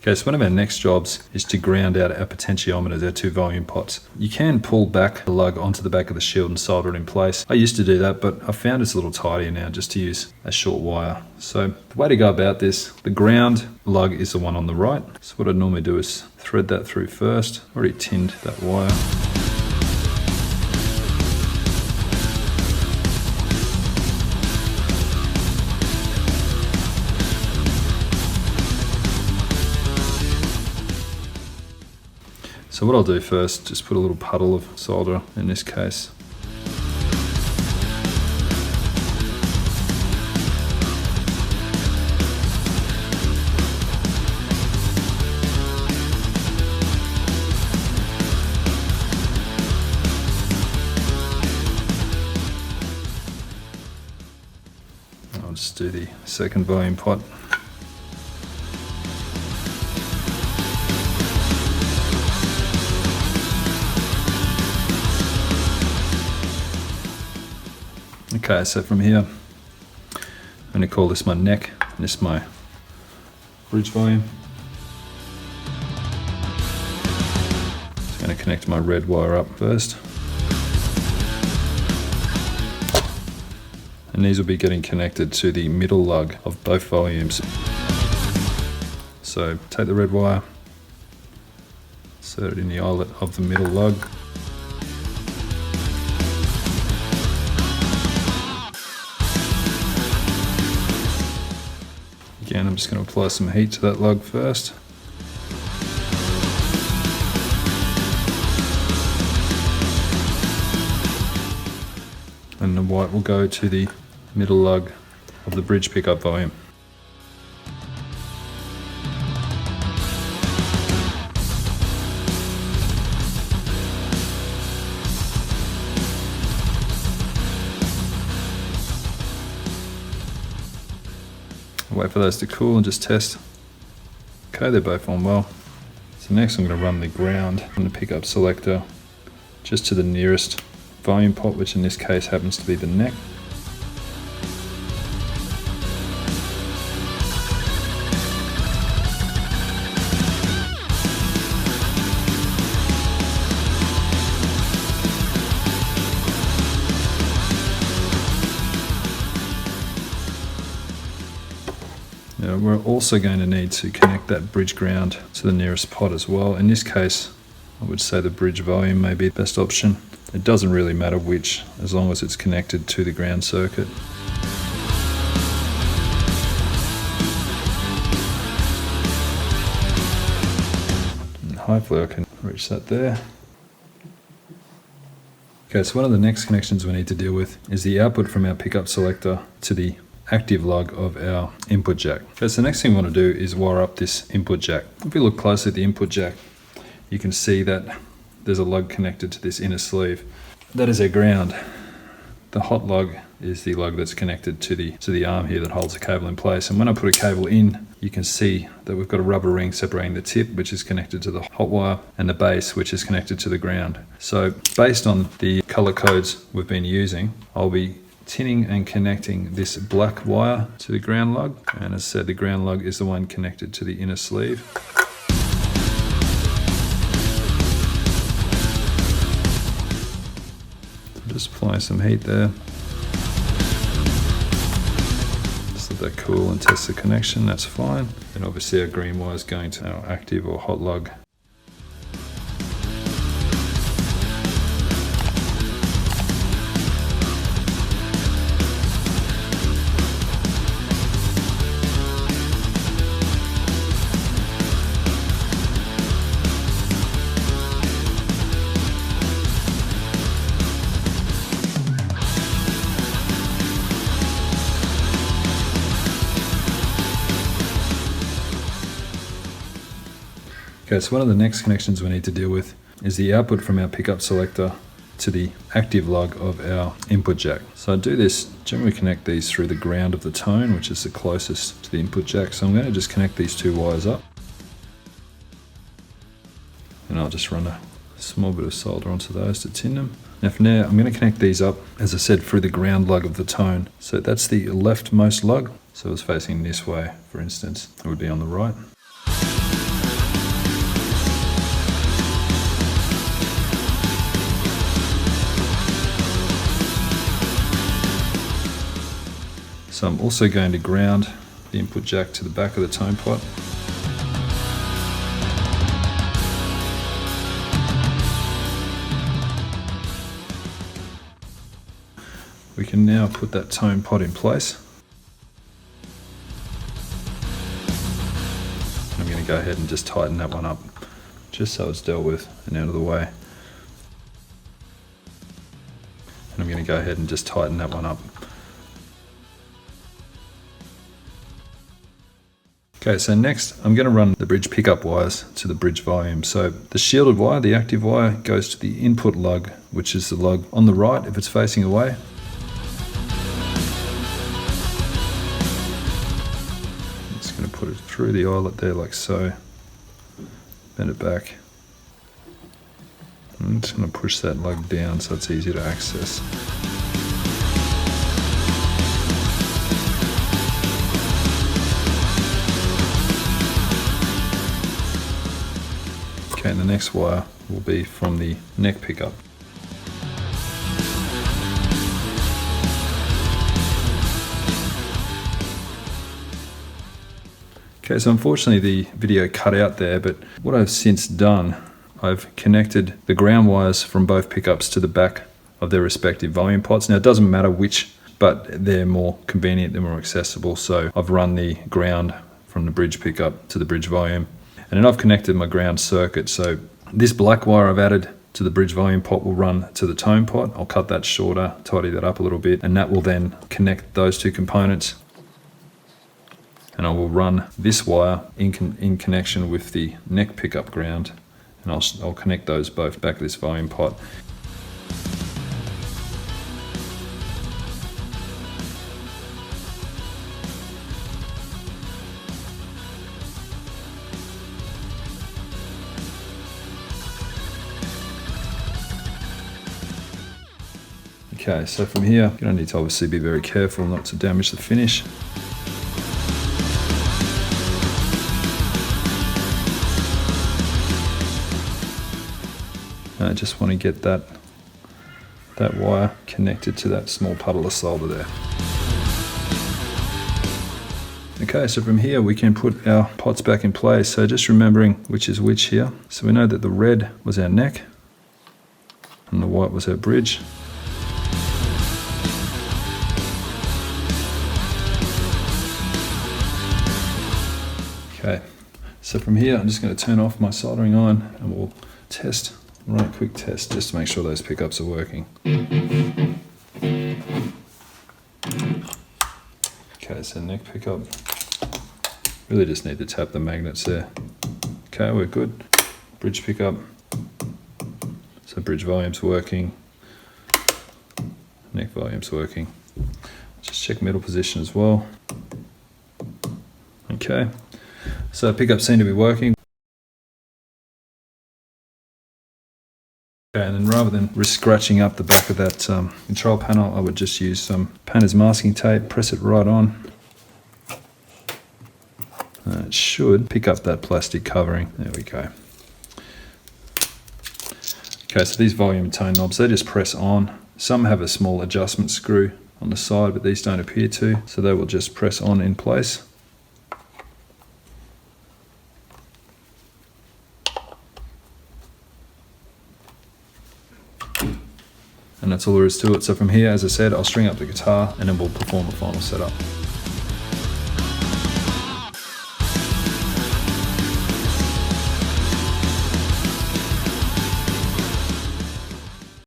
Okay, so one of our next jobs is to ground out our potentiometers, our 2 volume pots. You can pull back the lug onto the back of the shield and solder it in place. I used to do that, but I found it's a little tidier now just to use a short wire. So the way to go about this, the ground lug is the one on the right. So what I normally do is thread that through first. Already tinned that wire. So what I'll do first, just put a little puddle of solder in this case. I'll just do the second volume pot. Okay, so from here, I'm going to call this my neck, and this my bridge volume. Just going to connect my red wire up first. And these will be getting connected to the middle lug of both volumes. So take the red wire, insert it in the eyelet of the middle lug. Again, I'm just going to apply some heat to that lug first. And the white will go to the middle lug of the bridge pickup volume. Wait for those to cool and just test. Okay, they're both on well. So next I'm going to run the ground from the pickup selector just to the nearest volume pot, which in this case happens to be the neck. Now we're also going to need to connect that bridge ground to the nearest pot as well. In this case, I would say the bridge volume may be the best option. It doesn't really matter which, as long as it's connected to the ground circuit. And hopefully I can reach that there. Okay, so one of the next connections we need to deal with is the output from our pickup selector to the active lug of our input jack. Okay, so the next thing we want to do is wire up this input jack. If we look closely at the input jack, you can see that there's a lug connected to this inner sleeve. That is our ground. The hot lug is the lug that's connected to the arm here that holds the cable in place. And when I put a cable in, you can see that we've got a rubber ring separating the tip, which is connected to the hot wire, and the base, which is connected to the ground. So based on the color codes we've been using, I'll be tinning and connecting this black wire to the ground lug, and as I said, the ground lug is the one connected to the inner sleeve. Just apply some heat there. Just let that cool and test the connection, that's fine. And obviously our green wire is going to our active or hot lug. Okay, so one of the next connections we need to deal with is the output from our pickup selector to the active lug of our input jack. So I do this, generally connect these through the ground of the tone, which is the closest to the input jack. So I'm going to just connect these 2 wires up. And I'll just run a small bit of solder onto those to tin them. Now from there, I'm going to connect these up, as I said, through the ground lug of the tone. So that's the leftmost lug. So it's facing this way, for instance, it would be on the right. So I'm also going to ground the input jack to the back of the tone pot. We can now put that tone pot in place. I'm going to go ahead and just tighten that one up, just so it's dealt with and out of the way. And I'm going to go ahead and just tighten that one up. Okay, so next I'm going to run the bridge pickup wires to the bridge volume. So the shielded wire, the active wire, goes to the input lug, which is the lug on the right if it's facing away. I'm just going to put it through the eyelet there like so. Bend it back. I'm just going to push that lug down so it's easier to access. Okay, and the next wire will be from the neck pickup. Okay, so unfortunately the video cut out there, but what I've since done, I've connected the ground wires from both pickups to the back of their respective volume pots. Now it doesn't matter which, but they're more convenient, they're more accessible. So I've run the ground from the bridge pickup to the bridge volume. And then I've connected my ground circuit. So this black wire I've added to the bridge volume pot will run to the tone pot. I'll cut that shorter, tidy that up a little bit, and that will then connect those two components. And I will run this wire in connection with the neck pickup ground, and I'll connect those both back to this volume pot. Okay, so from here, you're going to need to obviously be very careful not to damage the finish. And I just want to get that wire connected to that small puddle of solder there. Okay, so from here we can put our pots back in place. So just remembering which is which here. So we know that the red was our neck and the white was our bridge. Okay, so from here I'm just going to turn off my soldering iron and we'll run a quick test just to make sure those pickups are working. Okay, so neck pickup, really just need to tap the magnets there. Okay, we're good. Bridge pickup, so bridge volume's working, neck volume's working. Just check middle position as well. Okay, so pickups seem to be working. Okay, and then rather than risk scratching up the back of that control panel, I would just use some painter's masking tape, press it right on. It should pick up that plastic covering. There we go. Okay, so these volume tone knobs, they just press on. Some have a small adjustment screw on the side, but these don't appear to, so they will just press on in place. And that's all there is to it. So from here, as I said, I'll string up the guitar and then we'll perform a final setup.